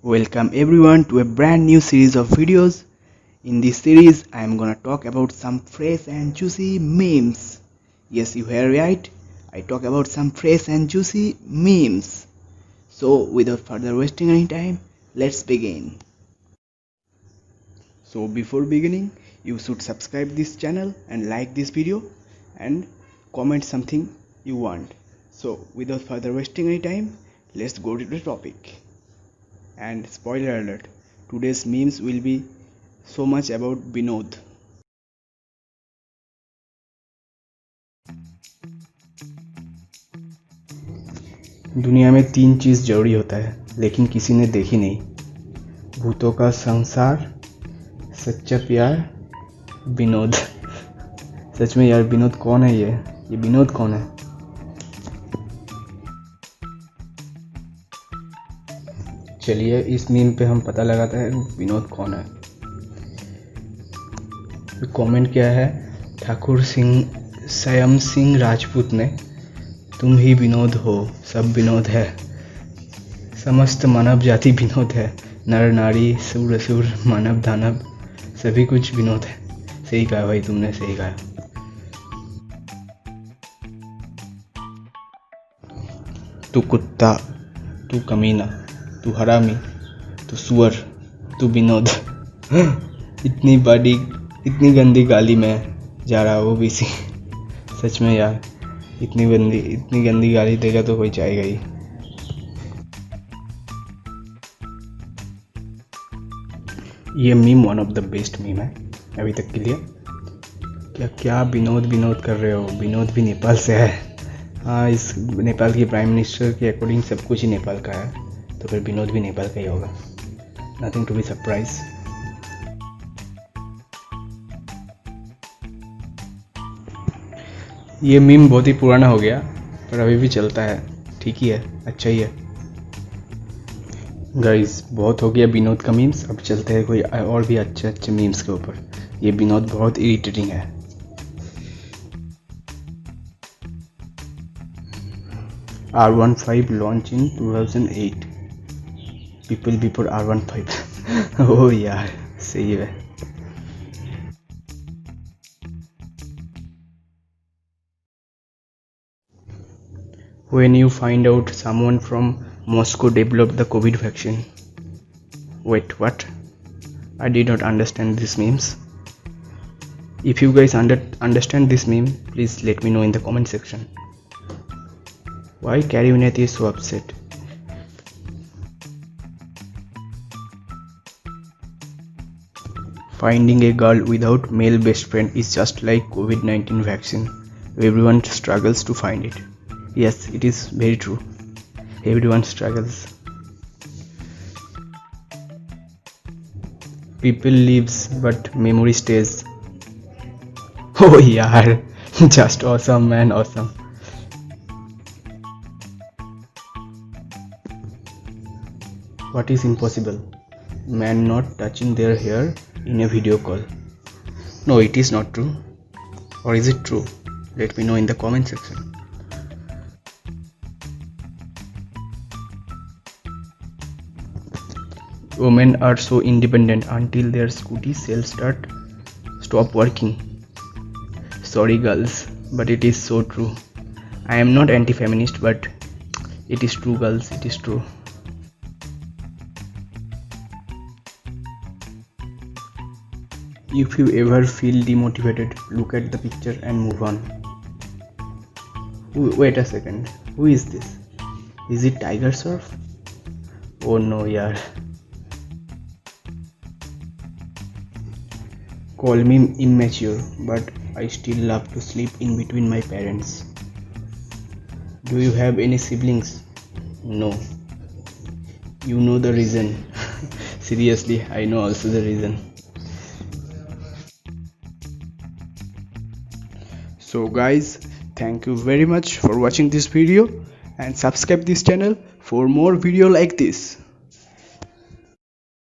Welcome everyone to a brand new series of videos. In this series, I am gonna talk about some fresh and juicy memes. Yes, you heard right. I talk about some fresh and juicy memes. So, without further wasting any time, let's begin. So, before beginning, you should subscribe this channel and like this video and comment something you want. So, without further wasting any time, let's go to the topic. And spoiler alert, today's memes will be so much about Binod. दुनिया में 3 चीज़ जरूरी होता है लेकिन किसी ने देखी नहीं। भूतों का संसार, सच्चा प्यार, विनोद। सच में यार, विनोद कौन है? ये विनोद कौन है? चलिए इस मीम पे हम पता लगाते हैं विनोद कौन है। कमेंट किया है ठाकुर सिंह सयम सिंह राजपूत ने, तुम ही विनोद हो, सब विनोद है, समस्त मानव जाति विनोद है, नर नारी सुर असुर मानव दानव सभी कुछ विनोद है। सही कहा भाई, तुमने सही कहा। तू कुत्ता, तू कमीना, तू हरामी, तू सुअर, तू विनोद। इतनी गंदी गाली में जा रहा वो भी सी। सच में यार, इतनी गंदी गाली देगा तो कोई जाएगा ही। ये meme one of the best meme है अभी तक के लिए। क्या विनोद कर रहे हो? विनोद भी नेपाल से है। हाँ, इस नेपाल की प्राइम मिनिस्टर के अकॉर्डिंग सब कुछ ही नेपाल का है, तो फिर विनोद भी नेपाल का ही होगा। Nothing to be surprise. ये मीम बहुत ही पुराना हो गया पर अभी भी चलता है, ठीक ही है, अच्छा ही है। गाइस, बहुत हो गया विनोद का मीम्स, अब चलते हैं कोई और भी अच्छे मीम्स के ऊपर। ये विनोद बहुत इरिटेटिंग है। R15 launch in 2008। People before R15। ओह यार, सही है। When you find out someone from Moscow developed the COVID vaccine. Wait, what? I did not understand these memes. If you guys understand this meme, please let me know in the comment section. Why Carrie Vinayati is so upset? Finding a girl without male best friend is just like COVID-19 vaccine. Everyone struggles to find it. Yes, it is very true. Everyone struggles. People leaves but memory stays. Oh yaar, just awesome man, awesome. What is impossible? Man not touching their hair in a video call. No, it is not true. Or is it true? Let me know in the comment section. Women are so independent until their scooty cells stop working. Sorry girls, but it is so true. I am not anti-feminist, but it is true girls, it is true. If you ever feel demotivated, look at the picture and move on. Wait a second, who is this? Is it Tiger Surf? Oh no yaar. Call me immature, but I still love to sleep in between my parents. Do you have any siblings? No. You know the reason. Seriously, I know also the reason. So guys, thank you very much for watching this video and subscribe this channel for more video like this.